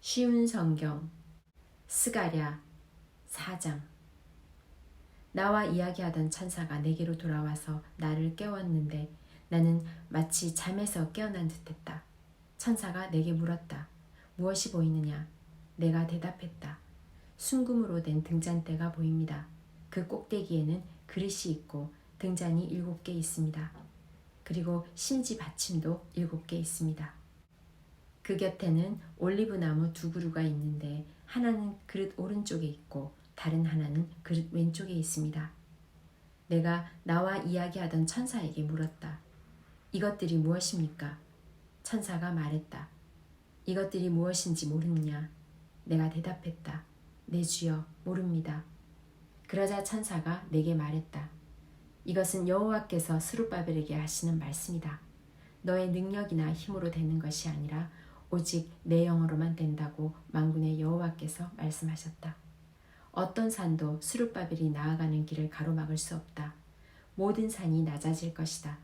쉬운 성경 스가랴 4장. 나와 이야기하던 천사가 내게로 돌아와서 나를 깨웠는데 나는 마치 잠에서 깨어난 듯했다. 천사가 내게 물었다. 무엇이 보이느냐? 내가 대답했다. 순금으로 된 등잔대가 보입니다. 그 꼭대기에는 그릇이 있고 등잔이 7개 있습니다. 그리고 심지 받침도 7개 있습니다. 그 곁에는 올리브나무 2그루가 있는데 하나는 그릇 오른쪽에 있고 다른 하나는 그릇 왼쪽에 있습니다. 내가 나와 이야기하던 천사에게 물었다. 이것들이 무엇입니까? 천사가 말했다. 이것들이 무엇인지 모르느냐? 내가 대답했다. 내 주여, 모릅니다. 그러자 천사가 내게 말했다. 이것은 여호와께서 스룹바벨에게 하시는 말씀이다. 너의 능력이나 힘으로 되는 것이 아니라 오직 내 영으로만 된다고 만군의 여호와께서 말씀하셨다. 어떤 산도 스룹바벨이 나아가는 길을 가로막을 수 없다. 모든 산이 낮아질 것이다.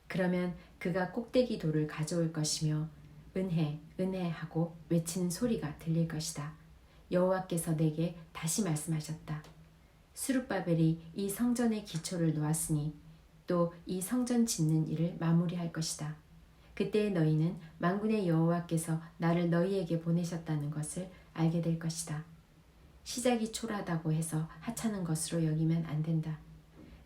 그러면 그가 꼭대기 돌을 가져올 것이며 은혜, 은혜 하고 외치는 소리가 들릴 것이다. 여호와께서 내게 다시 말씀하셨다. 스룹바벨이 이 성전의 기초를 놓았으니 또 이 성전 짓는 일을 마무리할 것이다. 그때 너희는 만군의 여호와께서 나를 너희에게 보내셨다는 것을 알게 될 것이다. 시작이 초라하다고 해서 하찮은 것으로 여기면 안 된다.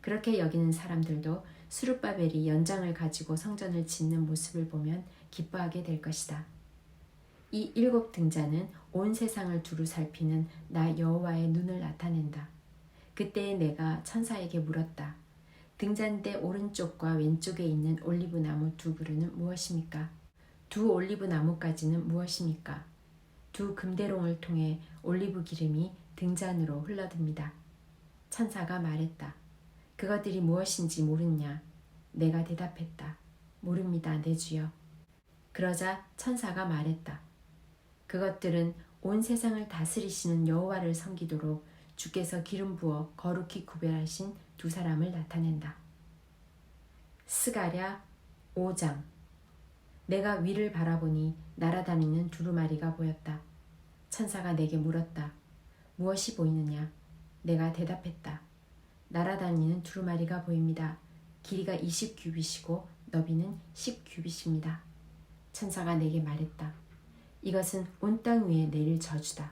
그렇게 여기는 사람들도 스룹바벨이 연장을 가지고 성전을 짓는 모습을 보면 기뻐하게 될 것이다. 이 7 등잔은 온 세상을 두루 살피는 나 여호와의 눈을 나타낸다. 그때 내가 천사에게 물었다. 등잔대 오른쪽과 왼쪽에 있는 올리브나무 2그루는 무엇입니까? 2 올리브나무까지는 무엇입니까? 2 금대롱을 통해 올리브 기름이 등잔으로 흘러듭니다. 천사가 말했다. 그것들이 무엇인지 모르냐? 내가 대답했다. 모릅니다, 내 주여. 그러자 천사가 말했다. 그것들은 온 세상을 다스리시는 여호와를 섬기도록 주께서 기름 부어 거룩히 구별하신 2 사람을 나타낸다. 스가랴 5장. 내가 위를 바라보니 날아다니는 두루마리가 보였다. 천사가 내게 물었다. 무엇이 보이느냐? 내가 대답했다. 날아다니는 두루마리가 보입니다. 길이가 20규빗이고 너비는 10규빗입니다. 천사가 내게 말했다. 이것은 온 땅 위에 내릴 저주다.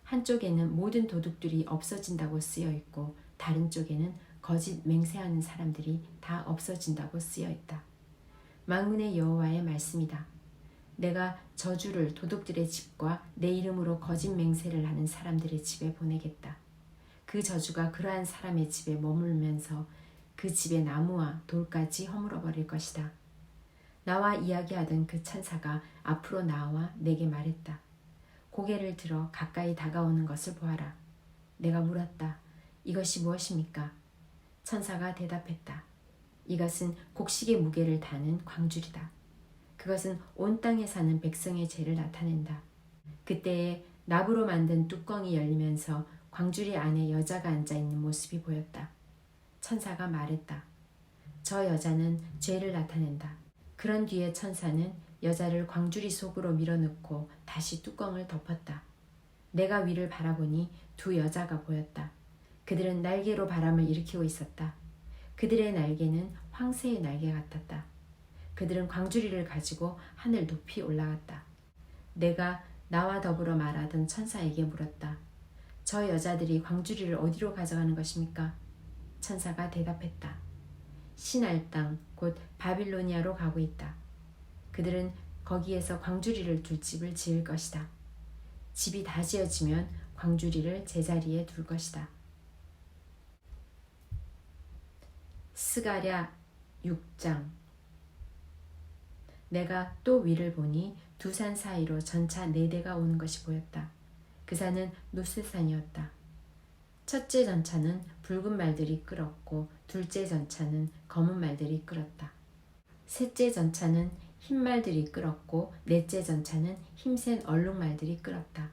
한쪽에는 모든 도둑들이 없어진다고 쓰여 있고 다른 쪽에는 거짓 맹세하는 사람들이 다 없어진다고 쓰여 있다. 만군의 여호와의 말씀이다. 내가 저주를 도둑들의 집과 내 이름으로 거짓 맹세를 하는 사람들의 집에 보내겠다. 그 저주가 그러한 사람의 집에 머물면서 그 집의 나무와 돌까지 허물어 버릴 것이다. 나와 이야기하던 그 천사가 앞으로 나와 내게 말했다. 고개를 들어 가까이 다가오는 것을 보아라. 내가 물었다. 이것이 무엇입니까? 천사가 대답했다. 이것은 곡식의 무게를 다는 광줄이다. 그것은 온 땅에 사는 백성의 죄를 나타낸다. 그때에 나무로 만든 뚜껑이 열리면서 광주리 안에 여자가 앉아있는 모습이 보였다. 천사가 말했다. 저 여자는 죄를 나타낸다. 그런 뒤에 천사는 여자를 광주리 속으로 밀어넣고 다시 뚜껑을 덮었다. 내가 위를 바라보니 2 여자가 보였다. 그들은 날개로 바람을 일으키고 있었다. 그들의 날개는 황새의 날개 같았다. 그들은 광주리를 가지고 하늘 높이 올라갔다. 내가 나와 더불어 말하던 천사에게 물었다. 저 여자들이 광주리를 어디로 가져가는 것입니까? 천사가 대답했다. 신할 땅, 곧 바빌로니아로 가고 있다. 그들은 거기에서 광주리를 둘 집을 지을 것이다. 집이 다 지어지면 광주리를 제자리에 둘 것이다. 스가랴 6장. 내가 또 위를 보니 2 산 사이로 전차 4대가 오는 것이 보였다. 그 산은 노스산이었다. 첫째 전차는 붉은 말들이 끌었고 둘째 전차는 검은 말들이 끌었다. 셋째 전차는 흰 말들이 끌었고 넷째 전차는 힘센 얼룩말들이 끌었다.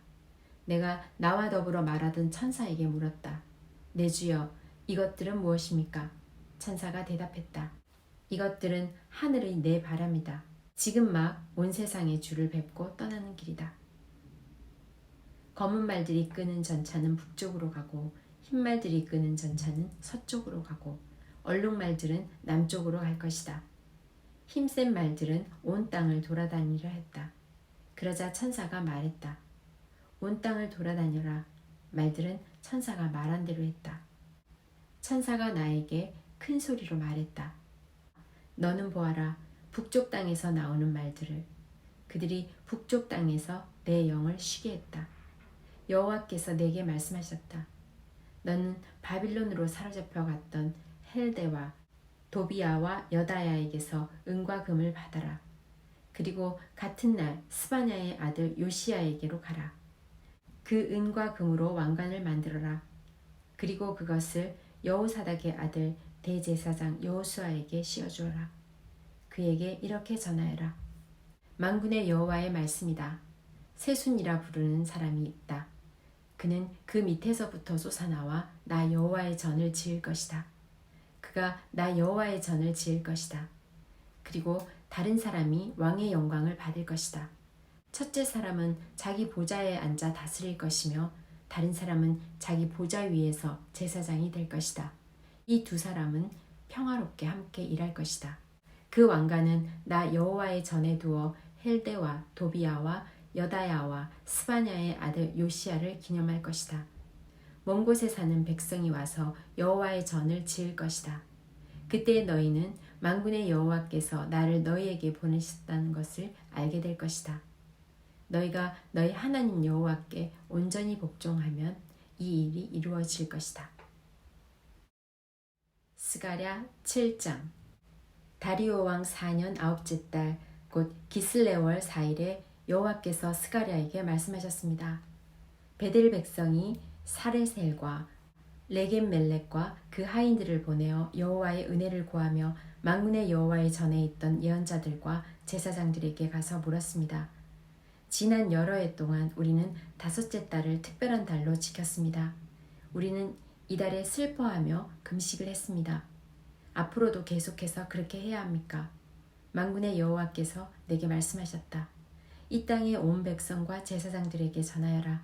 내가 나와 더불어 말하던 천사에게 물었다. 내 주여, 이것들은 무엇입니까? 천사가 대답했다. 이것들은 하늘의 내 바람이다. 지금 막 온 세상에 주를 뵙고 떠나는 길이다. 검은 말들이 이끄는 전차는 북쪽으로 가고 흰 말들이 이끄는 전차는 서쪽으로 가고 얼룩말들은 남쪽으로 갈 것이다. 힘센 말들은 온 땅을 돌아다니려 했다. 그러자 천사가 말했다. 온 땅을 돌아다녀라. 말들은 천사가 말한 대로 했다. 천사가 나에게 큰 소리로 말했다. 너는 보아라. 북쪽 땅에서 나오는 말들을. 그들이 북쪽 땅에서 내 영을 쉬게 했다. 여호와께서 내게 말씀하셨다. 너는 바빌론으로 사로잡혀 갔던 헬데와 도비아와 여다야에게서 은과 금을 받아라. 그리고 같은 날 스바냐의 아들 요시야에게로 가라. 그 은과 금으로 왕관을 만들어라. 그리고 그것을 여호사닥의 아들 대제사장 여호수아에게 씌워주어라. 그에게 이렇게 전하여라. 만군의 여호와의 말씀이다. 세순이라 부르는 사람이 있다. 그는 그 밑에서부터 솟아나와 나 여호와의 전을 지을 것이다. 그가 나 여호와의 전을 지을 것이다. 그리고 다른 사람이 왕의 영광을 받을 것이다. 첫째 사람은 자기 보좌에 앉아 다스릴 것이며 다른 사람은 자기 보좌 위에서 제사장이 될 것이다. 이 두 사람은 평화롭게 함께 일할 것이다. 그 왕관은 나 여호와의 전에 두어 헬데와 도비아와 여다야와 스바냐의 아들 요시야를 기념할 것이다. 먼 곳에 사는 백성이 와서 여호와의 전을 지을 것이다. 그때 너희는 만군의 여호와께서 나를 너희에게 보내셨다는 것을 알게 될 것이다. 너희가 너희 하나님 여호와께 온전히 복종하면 이 일이 이루어질 것이다. 스가랴 7장. 다리오 왕 4년 9째 달 곧 기슬레월 4일에 여호와께서 스가랴에게 말씀하셨습니다. 베델 백성이 사레셀과 레겜멜렉과 그 하인들을 보내어 여호와의 은혜를 구하며 만군의 여호와의 전에 있던 예언자들과 제사장들에게 가서 물었습니다. 지난 여러 해 동안 우리는 다섯째 달을 특별한 달로 지켰습니다. 우리는 이달에 슬퍼하며 금식을 했습니다. 앞으로도 계속해서 그렇게 해야 합니까? 만군의 여호와께서 내게 말씀하셨다. 이 땅의 온 백성과 제사장들에게 전하여라.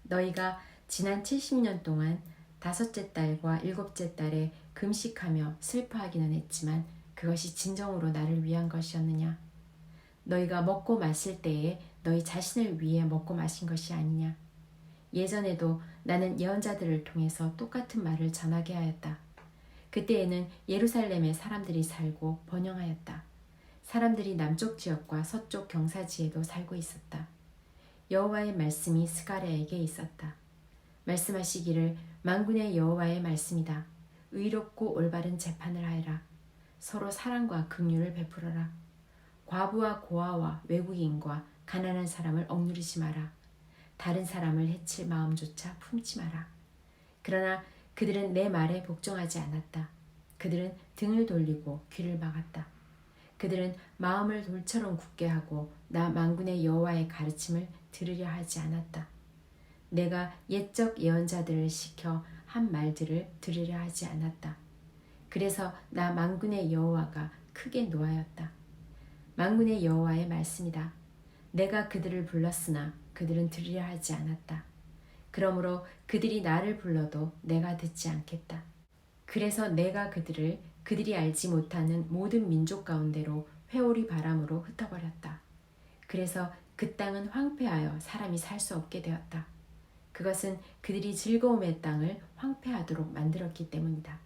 너희가 지난 70년 동안 다섯째 달과 일곱째 달에 금식하며 슬퍼하기는 했지만 그것이 진정으로 나를 위한 것이었느냐? 너희가 먹고 마실 때에 너희 자신을 위해 먹고 마신 것이 아니냐? 예전에도 나는 예언자들을 통해서 똑같은 말을 전하게 하였다. 그때에는 예루살렘에 사람들이 살고 번영하였다. 사람들이 남쪽 지역과 서쪽 경사지에도 살고 있었다. 여호와의 말씀이 스가랴에게 있었다. 말씀하시기를 만군의 여호와의 말씀이다. 의롭고 올바른 재판을 하여라. 서로 사랑과 긍휼을 베풀어라. 과부와 고아와 외국인과 가난한 사람을 억누르지 마라. 다른 사람을 해칠 마음조차 품지 마라. 그러나 그들은 내 말에 복종하지 않았다. 그들은 등을 돌리고 귀를 막았다. 그들은 마음을 돌처럼 굳게 하고 나 만군의 여호와의 가르침을 들으려 하지 않았다. 내가 옛적 예언자들을 시켜 한 말들을 들으려 하지 않았다. 그래서 나 만군의 여호와가 크게 노하였다. 만군의 여호와의 말씀이다. 내가 그들을 불렀으나 그들은 들으려 하지 않았다. 그러므로 그들이 나를 불러도 내가 듣지 않겠다. 그래서 내가 그들을 그들이 알지 못하는 모든 민족 가운데로 회오리 바람으로 흩어버렸다. 그래서 그 땅은 황폐하여 사람이 살 수 없게 되었다. 그것은 그들이 즐거움의 땅을 황폐하도록 만들었기 때문이다.